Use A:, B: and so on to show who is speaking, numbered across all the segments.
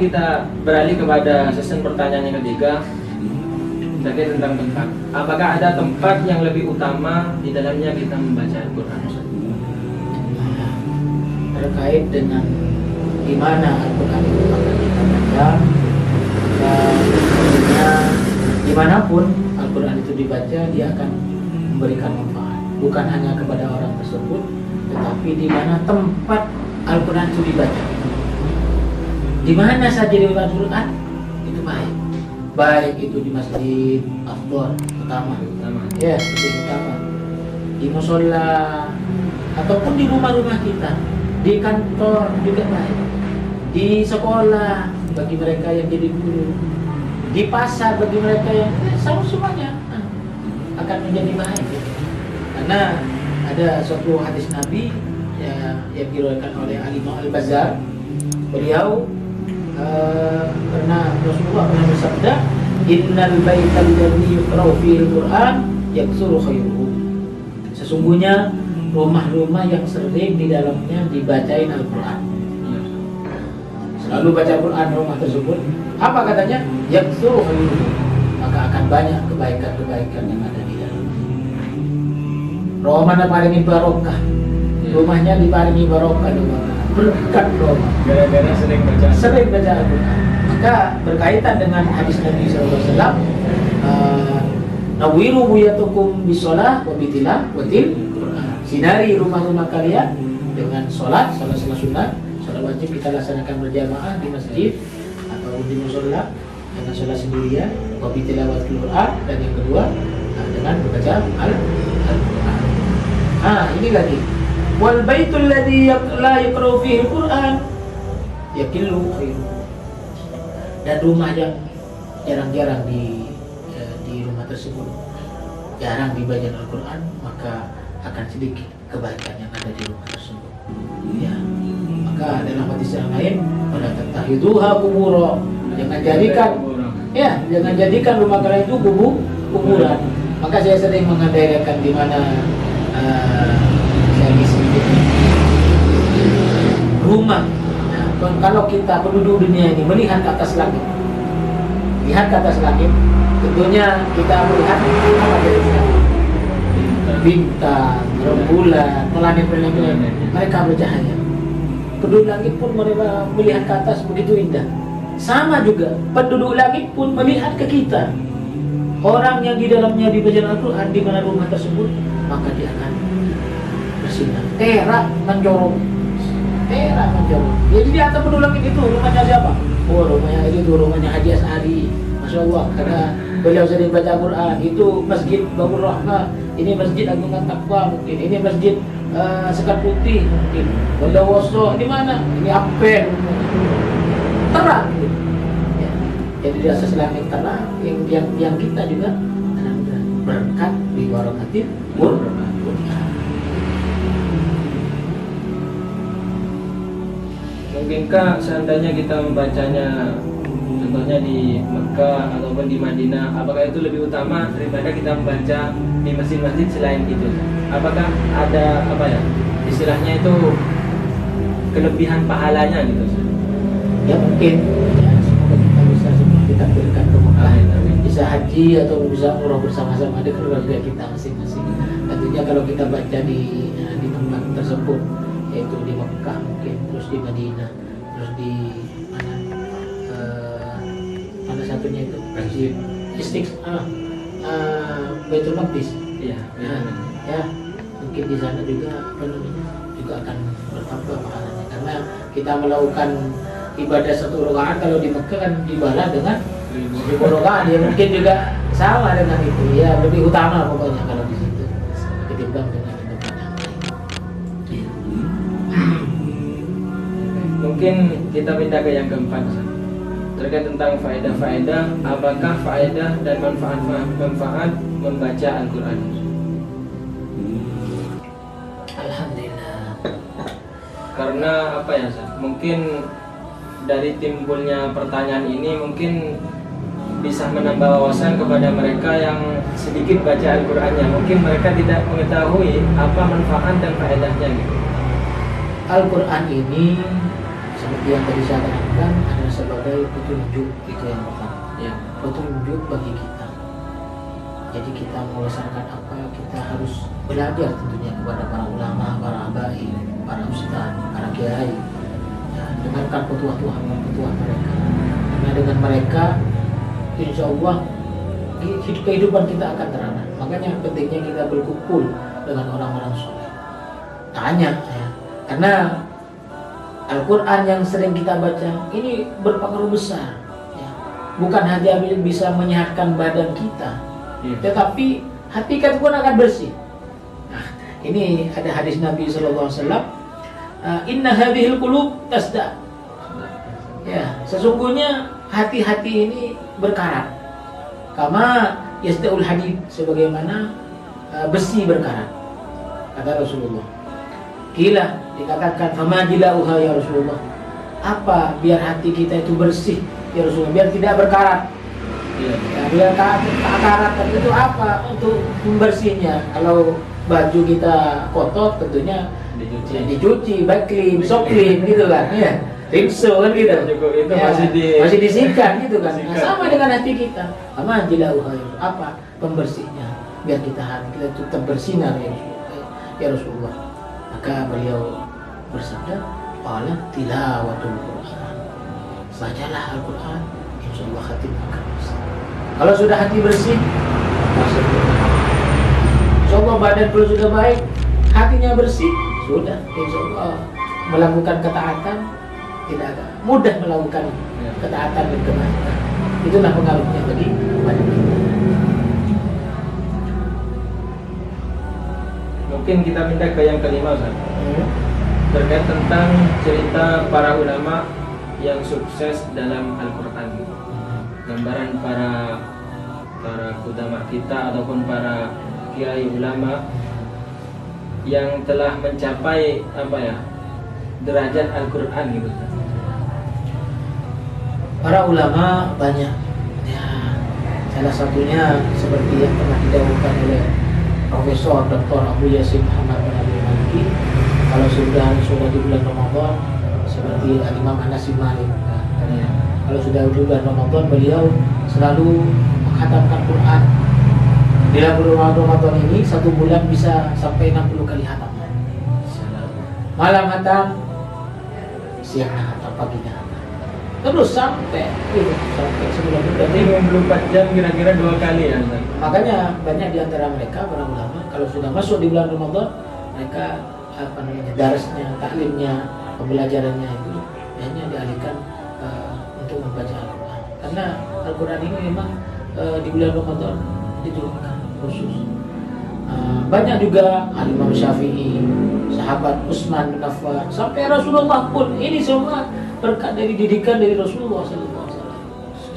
A: kita beralih kepada sesi pertanyaan yang ketiga terkait tentang tempat. Apakah ada tempat yang lebih utama di dalamnya kita membaca Al-Quran?
B: Terkait dengan di mana Al-Quran itu akan kita baca, tentunya dimanapun Al-Quran itu dibaca, dia akan memberikan manfaat, bukan hanya kepada orang tersebut, tetapi di mana tempat Al-Quran itu dibaca, di mana saja di Al-Quran itu baik, baik itu di masjid afdal utama, ya masjid utama, di musola ataupun di rumah-rumah kita, di kantor juga baik, di sekolah bagi mereka yang jadi guru, di pasar bagi mereka yang semuanya akan menjadi baik. Karena ada suatu hadis Nabi yang diriwayatkan oleh Al-Imam Al-Bazzar. Beliau Rasulullah pernah bersabda, innal baital ladzi yuqra'u fihi al-Qur'an yaksuru khairuhu. Sesungguhnya rumah-rumah yang sering di dalamnya dibacain Al-Quran, selalu baca Al-Quran rumah tersebut, apa katanya? Yaksuru khairuhu, maka akan banyak kebaikan-kebaikan yang ada di dalam. Rumahnya paringi barokah, rumahnya diparingi barokah, berkat rumah
A: Gara-gara sering
B: baca Al-Quran. Maka berkaitan dengan hadis Nabi SAW, nawiru buyatukum bisolah wabitillah watil Quran. Sinari rumah-rumah kalian dengan sholat sunat, sholat wajib kita laksanakan berjamaah di masjid atau di musola, dengan sholat sendirian, wabitillah watil Quran, dan yang kedua dengan membaca Al-Quran. Ini lagi. Wal baitul ladzi la yuqra'u fihi al-Quran yakillu khairuhu. Dan rumah yang jarang-jarang di rumah tersebut jarang dibaca Al-Quran, maka akan sedikit kebaikan yang ada di rumah tersebut. Ya, maka dalam hadis yang lain, pada tattakhiduha qubura, jangan jadikan rumah kalian itu kuburan. Maka saya sering mengandaikan di mana saya di sini rumah. Kalau kita penduduk dunia ini melihat ke atas langit, tentunya kita melihat apa dari sana? Bintang, rembulan, planet-planet, mereka bercahaya. Penduduk langit pun mereka melihat ke atas begitu indah. Sama juga penduduk langit pun melihat ke kita. Orang yang di dalamnya dibaca Al-Quran di mana rumah tersebut, maka dia akan bersinar, terang menjorok. Jadi di atas penduduk langit itu rumahnya siapa? Oh, rumahnya itu rumahnya Haji As'ari. Masya Allah, karena beliau sering baca Quran. Itu Masjid Babur Rahmah, ini Masjid Agungan Taqwa mungkin, ini Masjid Sekat Putih mungkin, Bondowoso, di mana? Ini Ampel, terang gitu. Ya. Jadi di atas langit terang, yang kita juga berkat di barakatil Quran.
A: Mungkinkah seandainya kita membacanya contohnya di Mekah ataupun di Madinah, apakah itu lebih utama daripada kita membaca di masjid-masjid selain itu? Apakah ada istilahnya itu kelebihan pahalanya gitu?
B: Ya mungkin, ya, semoga kita bisa ditampilkan ke Mekah, bisa haji atau bisa umrah bersama-sama dengan keluarga kita masing-masing. Tentunya kalau kita baca di tempat tersebut, yaitu di Mekah mungkin, terus di Madinah, terus di mana satunya itu Masjid Baitul Maqdis.
A: Iya.
B: Ya mungkin di sana juga juga akan bertambah pahalanya, karena kita melakukan ibadah satu rakaat kalau di Mekah kan dibalas dengan 1000 rakaat, ya mungkin juga sama dengan itu, ya lebih utama pokoknya kalau di situ ketimbang dengan
A: Mungkin kita pindah ke yang keempat, terkait tentang faedah-faedah. Apakah faedah dan manfaat membaca Al-Quran?
B: Alhamdulillah.
A: Karena mungkin dari timbulnya pertanyaan ini mungkin bisa menambah wawasan kepada mereka yang sedikit baca Al-Qurannya. Mungkin mereka tidak mengetahui apa manfaat dan faedahnya gitu.
B: Al-Quran ini seperti yang tadi saya katakan adalah sebagai petunjuk, itu yang pertama.
A: Ya.
B: Petunjuk bagi kita. Jadi kita melaksanakan apa, kita harus belajar tentunya kepada para ulama, para abai, para ustaz, para kiai. Ya, dengarkan petuah-petuah mereka. Karena dengan mereka, insya Allah kehidupan kita akan terarah. Makanya pentingnya kita berkumpul dengan orang-orang soleh. Tanya, ya. Karena Al-Quran yang sering kita baca ini berpengaruh besar. Ya. Bukan hanya bisa menyehatkan badan kita, tetapi hati kita pun akan bersih. Nah, ini ada hadis Nabi SAW. Inna hadhil qulub tasda. Ya, sesungguhnya hati-hati ini berkarat. Kama yasdaul hadid, sebagaimana besi berkarat. Kata Rasulullah. Gila, dikatakan fama jilauha ya Rasulullah. Apa biar hati kita itu bersih ya Rasulullah, biar tidak berkarat. Ya, biar tak karat itu apa untuk membersihnya? Kalau baju kita kotor tentunya dicuci, baik clean, soft clean gitu kan, ya. Rinso kan gitu.
A: Itu
B: ya, masih disikat gitu kan. Nah,
A: Disikat.
B: sama dengan hati kita. Fama jilauha apa pembersihnya? Biar hati kita itu terbersinar ya Rasulullah. Maka beliau bersabda, "Qala tilawatul Qur'an." Bacalah Al-Qur'an, insyaallah hati akan bersih. Kalau sudah hati bersih, masuk. Insyaallah badan kalau sudah baik, hatinya bersih, sudah insyaallah melakukan ketaatan tidak ada. Mudah melakukan ketaatan dan kebaikan. Itulah pengaruhnya bagi badan kita.
A: Mungkin kita pindah ke yang kelima, Ustaz. Terkait tentang cerita para ulama yang sukses dalam Al-Quran. Gambaran para ulama kita ataupun para kiai ulama yang telah mencapai derajat Al-Quran gitu.
B: Para ulama banyak. Ya, salah satunya seperti yang pernah didahulukan oleh Profesor Dr. Abu Yasin Muhammad bin Abdul Maliki. Kalau sudah di bulan Ramadan, seperti Imam Anas bin Malik. Kalau sudah di bulan Ramadan, beliau selalu menghatamkan Quran. Di dalam Ramadan ini satu bulan bisa sampai 60 kali hatam. Malam hatam, siang hatam, paginya hatam. Terus sampai sebulan
A: Berarti 24 jam kira-kira 2 kali ya, Ustaz?
B: Makanya banyak di antara mereka para ulama kalau sudah masuk di bulan Ramadan, mereka darasnya, taklimnya, pembelajarannya itu hanya dialihkan untuk membaca Al-Quran. Karena Al-Quran ini memang di bulan Ramadan diturunkan khusus. Banyak juga Imam Syafi'i, sahabat Utsman bin Affan, sampai Rasulullah pun ini semua berkat dari didikan dari Rasulullah SAW.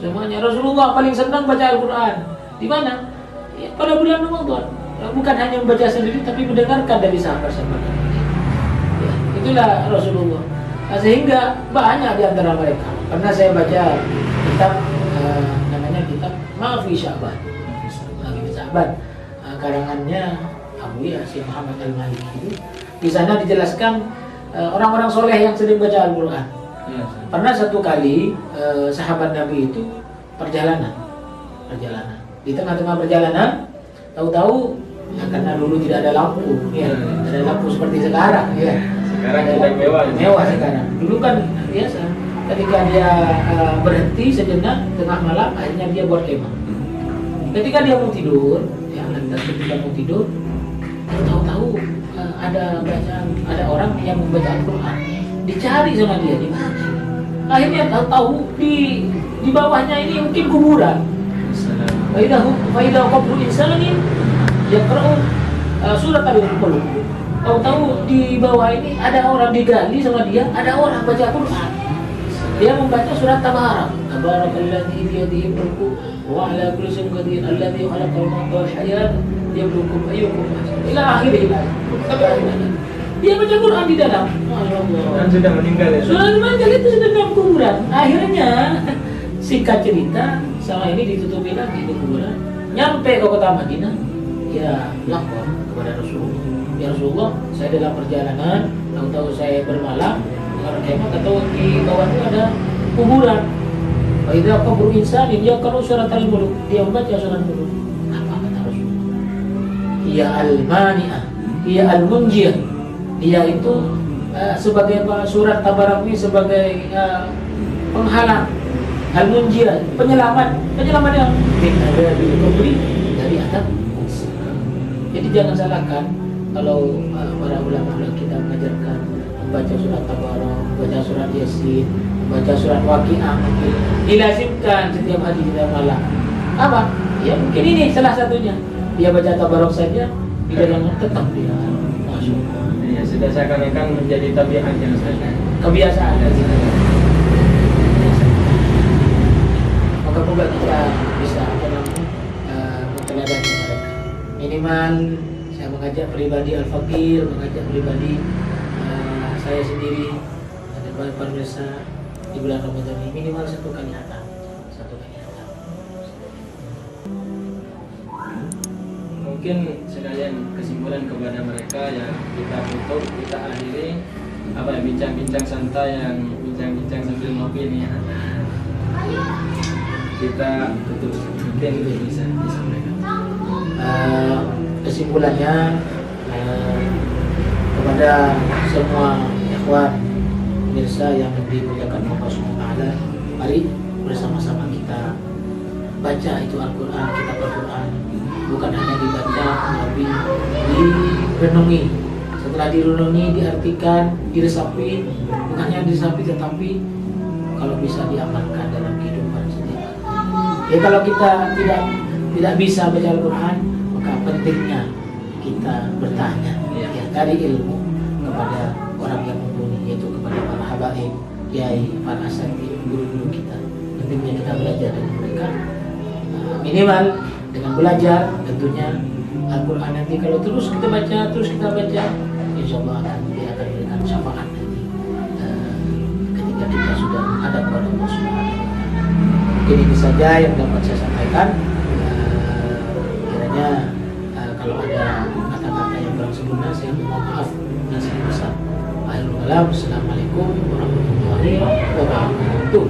B: Semuanya Rasulullah paling senang baca Al-Quran. Di mana? Ya, pada bulan Ramadan. Bukan hanya membaca sendiri, tapi mendengarkan dari sahabat-sahabat. Ya, itulah Rasulullah. Nah, sehingga banyak di antara mereka. Karena saya baca kitab namanya kitab Mafi Sya'ban. Mafi Sya'ban. Karangannya Abu Yasin Muhammad Al-Maliki itu. Di sana dijelaskan orang-orang soleh yang sering baca Al-Quran. Pernah satu kali sahabat Nabi itu perjalanan. Di tengah-tengah perjalanan, tahu-tahu ya, karena dulu tidak ada lampu, ya, ada lampu seperti sekarang, ya.
A: Sekarang
B: ada
A: sudah mewah.
B: Mewah sekarang. Dulu kan biasa. Ketika dia berhenti sejenak tengah malam, akhirnya dia buat kemah. Ketika dia mau tidur, ya lantas ketika mau tidur, tahu-tahu ada orang yang membaca Al-Quran. Dicari sama dia di mana. Akhirnya tahu di bawahnya ini mungkin kuburan. Faidah qabru insanin yaqra'u surat Al-Mulk. Tahu-tahu di bawah ini ada orang digali sama dia, ada orang baca Al-Quran. Dia membaca surat Tabarak. Tabarakalladzi bi yadihi mulku wa ala kulli shay'in qadir alladzi khalaqal mauta wal hayata yabluukum ayyukum ila akhirih. Sampai akhirnya. Dia baca Quran di dalam. Masyaallah.
A: Dan sudah meninggal ya.
B: Sudah meninggal itu sudah dalam kuburan. Akhirnya singkat cerita, sama ini ditutupi lagi di kuburan. Nyampe ke kota Madinah, ya lapor kepada Rasulullah. Ya Rasulullah, saya dalam perjalanan, tahu-tahu saya bermalam, kemah atau di bawah itu ada kuburan. Wa idza qabru insanin yaqra'u suratal muluk, dia membaca surat muluk. Apa kata Rasulullah? Ia al-mani'ah, ia al-munjiyah. Dia itu sebagai surat Tabarak ini sebagai penghalang, al-munjiyah, penyelamat yang ada di kubri dari adab. Jadi jangan salahkan kalau para ulama kita mengajarkan membaca surat Tabarak, membaca surat Yasin, membaca surat Waqiah, dilazimkan setiap hari setiap malam. Apa? Ya mungkin ini salah satunya. Dia baca Tabarak saja, tidak yang tetap dia masuk.
A: Ya sudah seakan-akan menjadi tabiatnya saja.
B: Kebiasaan. Moga-moga kita bisa meneladani mereka. Minimal saya mengajak pribadi Al-Fakir, mengajak pribadi saya sendiri dan para pemirsa di bulan Ramadan ini minimal satu kali hatam.
A: Mungkin sekalian kesimpulan kepada mereka yang kita tutup, kita akhiri bincang-bincang santai yang bincang-bincang sambil ngopi nih ya. Kita tutup, mungkin bisa disampaikan.
B: Kesimpulannya kepada semua ikhwan pemirsa yang dimuliakan Allah Subhanahu wa taala, mari bersama-sama kita baca itu Al-Qur'an, kitab Al-Qur'an, bukan hanya dibaca tapi direnungi. Setelah direnungi, diartikan, diresapi, bukan hanya diresapi tetapi kalau bisa diamalkan dalam kehidupan setiap hari. Ya kalau kita tidak bisa baca Al-Quran, maka pentingnya kita bertanya ya, cari ilmu kepada orang yang mumpuni, yaitu kepada para habaib, kiai, para asatidz, guru-guru kita. Pentingnya kita belajar dengan mereka. Minimal dengan belajar tentunya Al-Quran nanti kalau terus kita baca, insya Allah dia akan memberikan syafaat nanti ketika kita sudah menghadap kepada Allah Subhanahu wa taala. Mungkin ini saja yang dapat saya sampaikan. Kiranya kalau ada kata-kata yang kurang sempurna saya mohon maaf dan saya besar. Assalamualaikum warahmatullahi wabarakatuh.